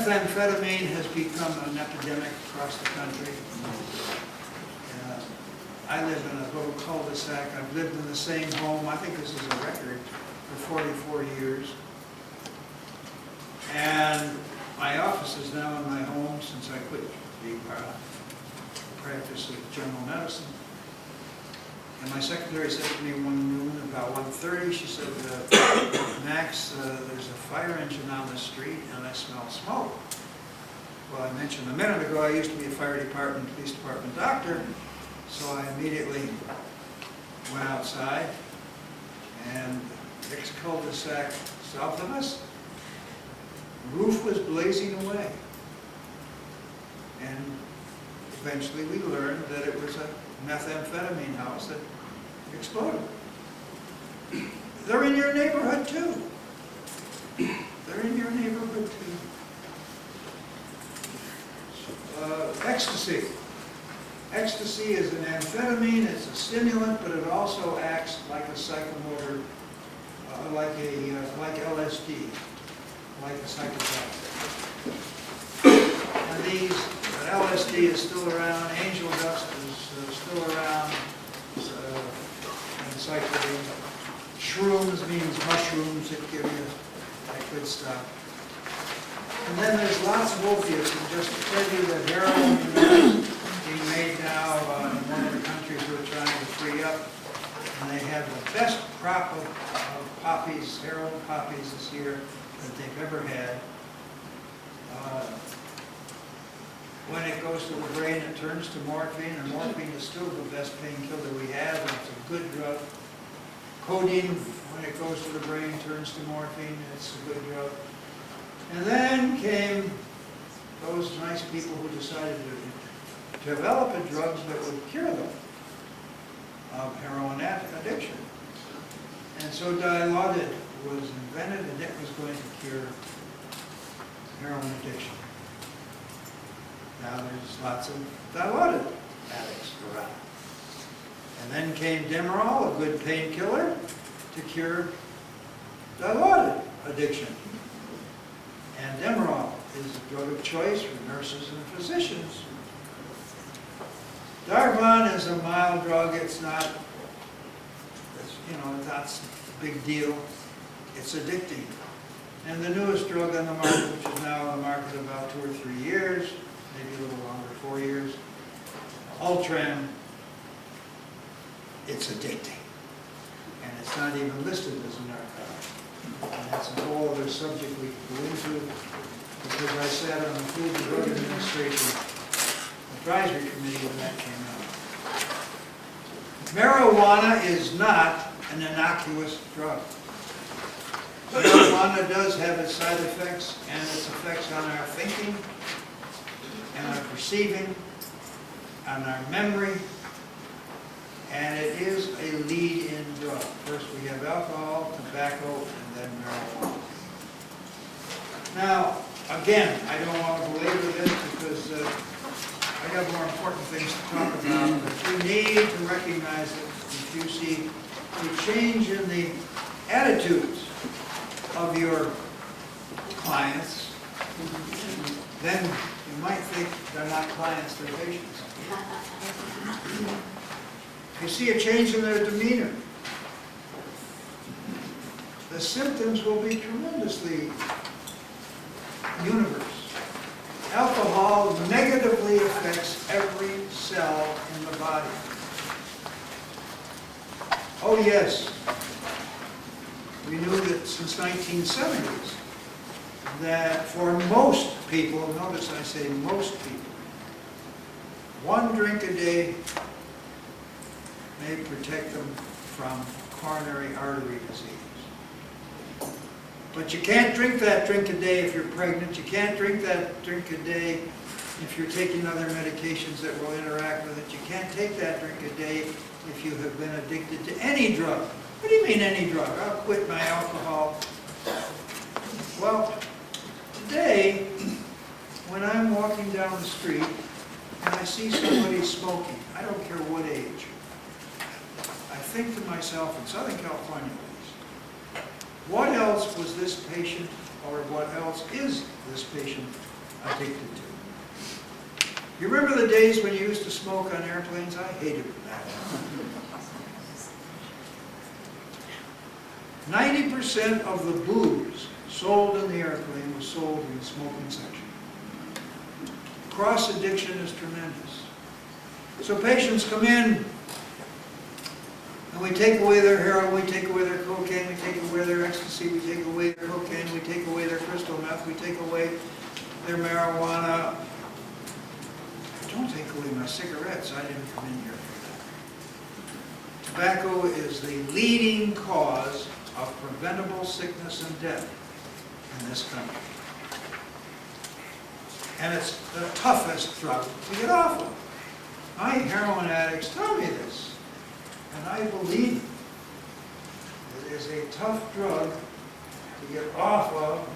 methamphetamine has become an epidemic across the country. I live in a little cul-de-sac. I've lived in the same home, I think this is a record, for 44 years. And my office is now in my home since I quit the practice of general medicine. And my secretary said to me one noon, about 1:30, she said, Max, there's a fire engine on the street and I smell smoke. Well, I mentioned a minute ago, I used to be a fire department, police department doctor, so I immediately went outside, and next cul-de-sac south of us, the roof was blazing away. And eventually we learned that it was a methamphetamine house that exploded. They're in your neighborhood too. They're in your neighborhood too. Ecstasy. Ecstasy is an amphetamine, it's a stimulant, but it also acts like a psychomotor, like LSD, like a psychedelic. And LSD is still around, angel dust is still around, and psychedelic. Shrooms means mushrooms that give you that good stuff. And then there's lots of opiates, and just to tell you that heroin is being made now in one of the countries we're trying to free up, and they have the best crop of poppies, heroin poppies this year that they've ever had. When it goes to the brain, it turns to morphine, and morphine is still the best painkiller we have, and it's a good drug. Codeine, when it goes to the brain, turns to morphine, and it's a good drug. And then came those nice people who decided to develop a drug that would cure them of heroin addiction. And so Dilaudid was invented, and it was going to cure heroin addiction. Now there's lots of Dilaudid addicts around. And then came Demerol, a good painkiller, to cure Dilaudid addiction. And Demerol is a drug of choice for nurses and physicians. Darvon is a mild drug. It's not, it's not a big deal. It's addicting. And the newest drug on the market, which is now on the market about 2 or 3 years, maybe a little longer, 4 years, Ultram, it's addicting. And it's not even listed as a narcotic. And that's a whole other subject we could go into, because I sat on the Food and Drug Administration Advisory Committee when that came out. Marijuana is not an innocuous drug. Marijuana does have its side effects and its effects on our thinking, and our perceiving, on our memory, and it is a lead-in drug. First we have alcohol, tobacco, and then marijuana. Now, again, I don't want to belabor this because I got more important things to talk about, but you need to recognize that if you see a change in the attitudes of your clients, then you might think they're not clients, they're patients. You see a change in their demeanor, the symptoms will be tremendously universe. Alcohol negatively affects every cell in the body. Oh yes, we knew that since 1970s that for most people, notice I say most people, 1 drink a day may protect them from coronary artery disease. But you can't drink that drink a day if you're pregnant. You can't drink that drink a day if you're taking other medications that will interact with it. You can't take that drink a day if you have been addicted to any drug. What do you mean any drug? I'll quit my alcohol. Well, today, when I'm walking down the street and I see somebody smoking, I don't care what age, I think to myself, in Southern California at least, what else was this patient, or what else is this patient addicted to. You remember the days when you used to smoke on airplanes? I hated that. 90% of the booze sold in the airplane was sold in the smoking section. Cross addiction is tremendous. So patients come in, and we take away their heroin, we take away their cocaine, we take away their ecstasy, we take away their cocaine, we take away their crystal meth, we take away their marijuana. Don't take away my cigarettes, I didn't come in here for that. Tobacco is the leading cause of preventable sickness and death in this country. And it's the toughest drug to get off of. My heroin addicts tell me this, and I believe it. It is a tough drug to get off of